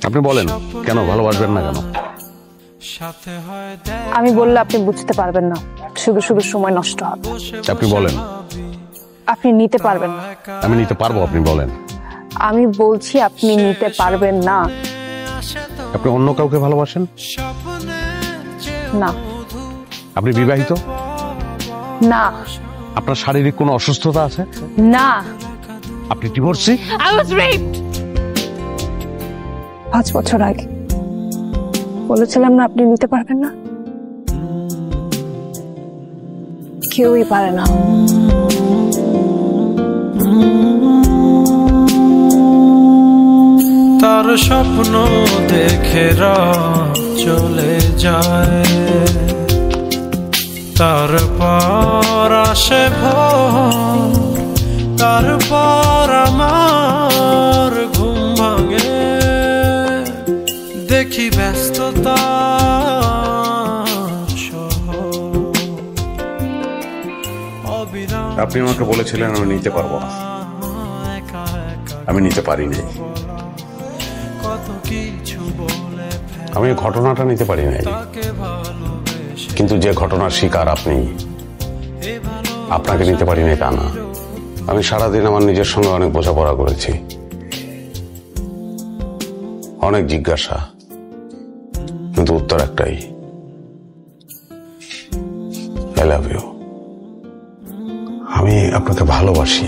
আপনি বলেন কেন ভালোবাসবেন না কেন? আমি বললে আপনি বুঝতে পারবেন না, শুধু শুধু সময় নষ্ট হবে। আপনি বলেন। আপনি নিতে পারবেন না। আমি নিতে পারবো, আপনি বলেন। আমি বলছি আপনি নিতে পারবেন না। আপনি অন্য কাউকে ভালোবাসেন? না। আপনি বিবাহিত? না। আপনার শারীরিক কোনো অসুস্থতা আছে? না। আপনি ডিভোর্সি? I was raped 5 বছর আগে। বলেছিলাম না আপনি নিতে পারবেন না। কেউই পারে না। তার স্বপ্ন দেখে রাত চলে যায়, তারপর আসে ভোর, তারপর আমার ঘুম ভাঙে, দেখি ব্যস্ততা আপনি আমাকে বলেছিলেন আমি নিতে পারবো না, আমি নিতে পারিনি। আমি ঘটনাটা নিতে পারি নাই, কিন্তু যে ঘটনার শিকার আপনি, আপনাকে নিতে পারি নাই তা না। আমি সারাদিন আমার নিজের সঙ্গে অনেক বোঝাপড়া করেছি, অনেক জিজ্ঞাসা, কিন্তু উত্তর একটাই, আই লাভ ইউ। আমি আপনাকে ভালোবাসি।